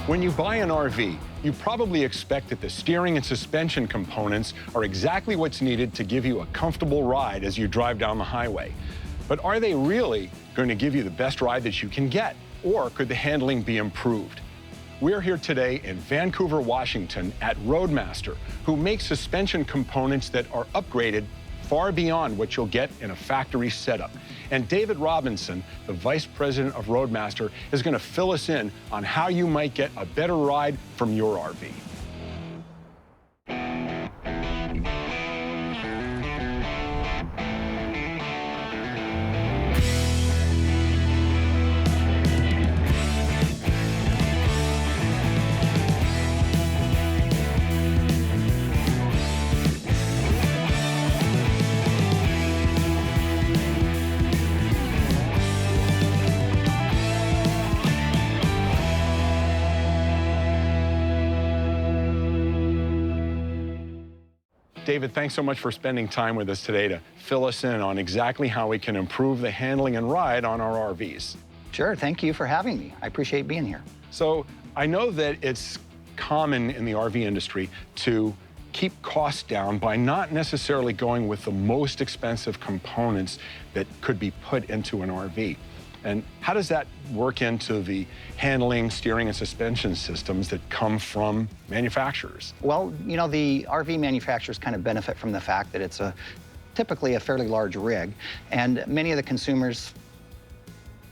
When you buy an RV, you probably expect that the steering and suspension components are exactly what's needed to give you a comfortable ride as you drive down the highway. But are they really going to give you the best ride that you can get? Or could the handling be improved? We're here today in Vancouver, Washington at Roadmaster, who makes suspension components that are upgraded far beyond what you'll get in a factory setup. And David Robinson, the Vice President of Roadmaster, is going to fill us in on how you might get a better ride from your RV. David, thanks so much for spending time with us today to fill us in on exactly how we can improve the handling and ride on our RVs. Sure, thank you for having me. I appreciate being here. So I know that it's common in the RV industry to keep costs down by not necessarily going with the most expensive components that could be put into an RV. And how does that work into the handling, steering, and suspension systems that come from manufacturers? Well, you know, the RV manufacturers kind of benefit from the fact that it's typically a fairly large rig, and many of the consumers,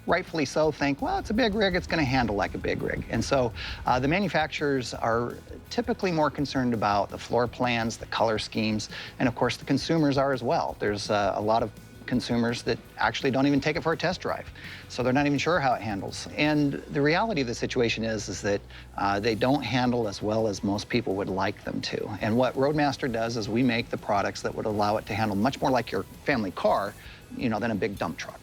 rightfully so, think, well, it's a big rig, it's going to handle like a big rig. And so the manufacturers are typically more concerned about the floor plans, the color schemes, and of course the consumers are as well. There's a lot of consumers that actually don't even take it for a test drive. So they're not even sure how it handles. And the reality of the situation is that they don't handle as well as most people would like them to. And what Roadmaster does is we make the products that would allow it to handle much more like your family car, you know, than a big dump truck.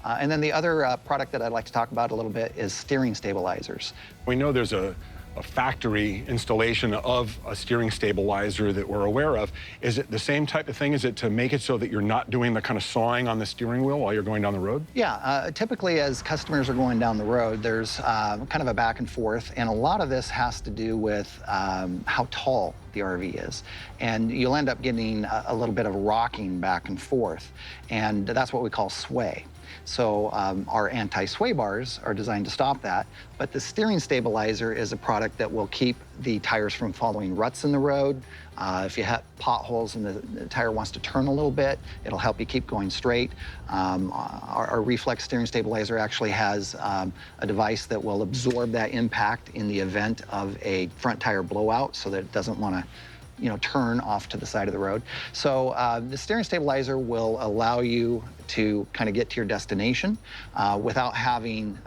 And then the other product that I'd like to talk about a little bit is steering stabilizers. We know there's a factory installation of a steering stabilizer that we're aware of. Is it the same type of thing? Is it to make it so that you're not doing the kind of sawing on the steering wheel while you're going down the road? Yeah, typically as customers are going down the road, there's kind of a back and forth, and a lot of this has to do with how tall the RV is. And you'll end up getting a little bit of rocking back and forth, and that's what we call sway. So our anti-sway bars are designed to stop that, but the steering stabilizer is a product that will keep the tires from following ruts in the road. If you have potholes and the tire wants to turn a little bit, it'll help you keep going straight. Our reflex steering stabilizer actually has a device that will absorb that impact in the event of a front tire blowout so that it doesn't want to, you know, turn off to the side of the road. So the steering stabilizer will allow you to kind of get to your destination without having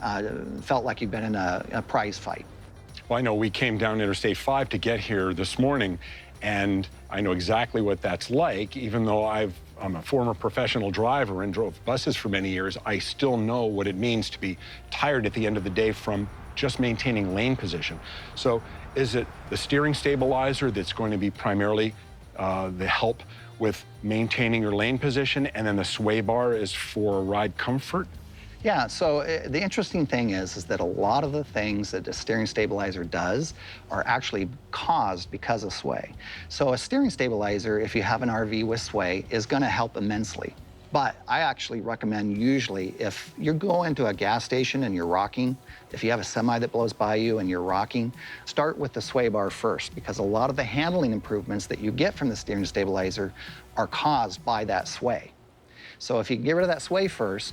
felt like you've been in a prize fight. Well, I know we came down Interstate 5 to get here this morning, and I know exactly what that's like. Even though I'm a former professional driver and drove buses for many years, I still know what it means to be tired at the end of the day from just maintaining lane position. So is it the steering stabilizer that's going to be primarily the help with maintaining your lane position, and then the sway bar is for ride comfort? Yeah, so the interesting thing is that a lot of the things that a steering stabilizer does are actually caused because of sway. So a steering stabilizer, if you have an RV with sway, is going to help immensely. But I actually recommend usually if you go into a gas station and you're rocking, if you have a semi that blows by you and you're rocking, start with the sway bar first, because a lot of the handling improvements that you get from the steering stabilizer are caused by that sway. So if you get rid of that sway first,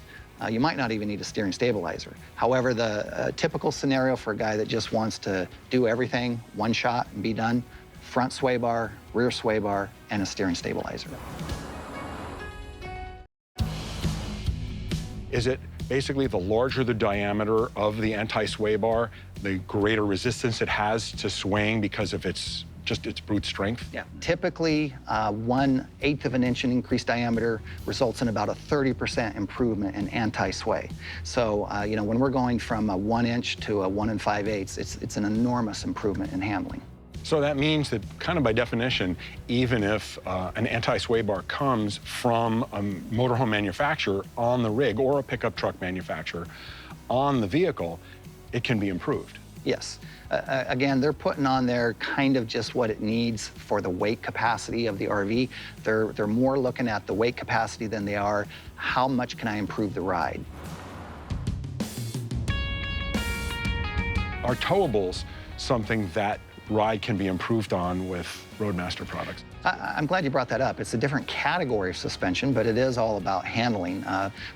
you might not even need a steering stabilizer. However, the typical scenario for a guy that just wants to do everything, one shot and be done, front sway bar, rear sway bar, and a steering stabilizer. Is it basically the larger the diameter of the anti-sway bar, the greater resistance it has to swaying because of its brute strength? Yeah, typically 1/8 of an inch in increased diameter results in about a 30% improvement in anti-sway. So, you know, when we're going from a 1 inch to a 1 5/8, it's an enormous improvement in handling. So that means that, kind of by definition, even if an anti-sway bar comes from a motorhome manufacturer on the rig or a pickup truck manufacturer on the vehicle, it can be improved. Yes. Again, they're putting on there kind of just what it needs for the weight capacity of the RV. They're more looking at the weight capacity than they are how much can I improve the ride. Are towables something that ride can be improved on with Roadmaster products? I'm glad you brought that up. It's a different category of suspension, but it is all about handling.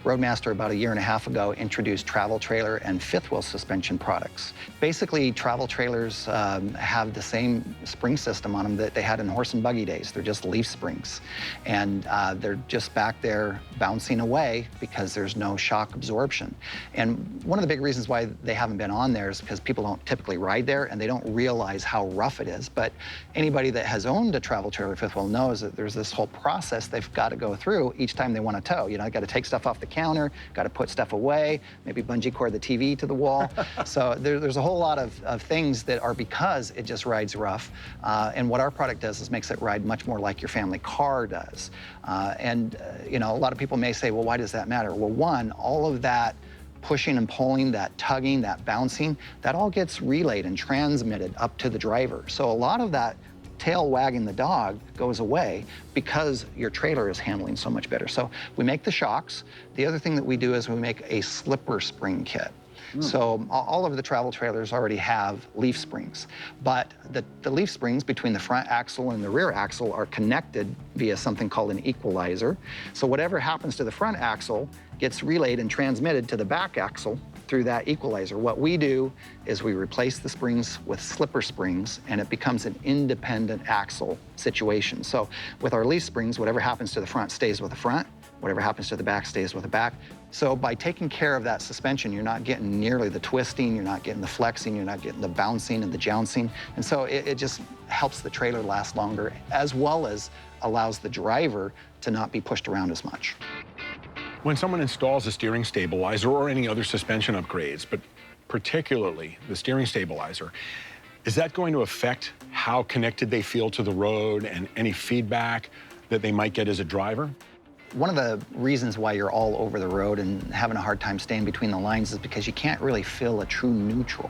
Roadmaster, about a year and a half ago, introduced travel trailer and fifth wheel suspension products. Basically, travel trailers have the same spring system on them that they had in horse and buggy days. They're just leaf springs. And they're just back there bouncing away because there's no shock absorption. And one of the big reasons why they haven't been on there is because people don't typically ride there and they don't realize how rough it is. But anybody that has owned a travel trailer fifth wheel knows that there's this whole process they've got to go through each time they want to tow. You know, got to take stuff off the counter, got to put stuff away, maybe bungee cord the TV to the wall. So there's a whole lot of things that are because it just rides rough. And what our product does is makes it ride much more like your family car does. You know, a lot of people may say, well, why does that matter? Well, one, all of that pushing and pulling, that tugging, that bouncing, that all gets relayed and transmitted up to the driver. So a lot of that tail wagging the dog goes away because your trailer is handling so much better. So we make the shocks. The other thing that we do is we make a slipper spring kit. So all of the travel trailers already have leaf springs, but the leaf springs between the front axle and the rear axle are connected via something called an equalizer. So whatever happens to the front axle gets relayed and transmitted to the back axle through that equalizer. What we do is we replace the springs with slipper springs, and it becomes an independent axle situation. So with our leaf springs, whatever happens to the front stays with the front, whatever happens to the back stays with the back. So by taking care of that suspension, you're not getting nearly the twisting, you're not getting the flexing, you're not getting the bouncing and the jouncing. And so it just helps the trailer last longer, as well as allows the driver to not be pushed around as much. When someone installs a steering stabilizer or any other suspension upgrades, but particularly the steering stabilizer, is that going to affect how connected they feel to the road and any feedback that they might get as a driver? One of the reasons why you're all over the road and having a hard time staying between the lines is because you can't really feel a true neutral.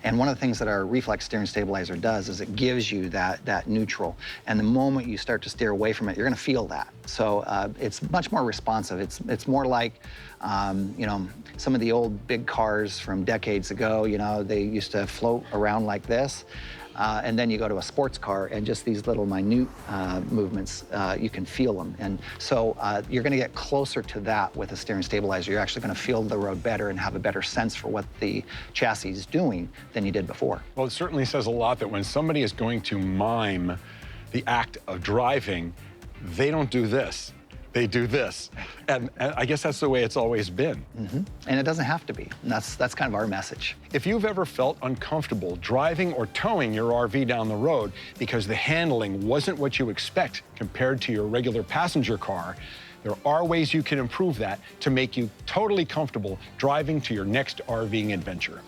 And one of the things that our reflex steering stabilizer does is it gives you that neutral. And the moment you start to steer away from it, you're gonna feel that. So it's much more responsive. It's more like, you know, some of the old big cars from decades ago, you know, they used to float around like this. And then you go to a sports car, and just these little minute movements, you can feel them. And so you're going to get closer to that with a steering stabilizer. You're actually going to feel the road better and have a better sense for what the chassis is doing than you did before. Well, it certainly says a lot that when somebody is going to mime the act of driving, they don't do this. They do this. And I guess that's the way it's always been. And it doesn't have to be. And that's kind of our message. If you've ever felt uncomfortable driving or towing your RV down the road because the handling wasn't what you expect compared to your regular passenger car, there are ways you can improve that to make you totally comfortable driving to your next RVing adventure.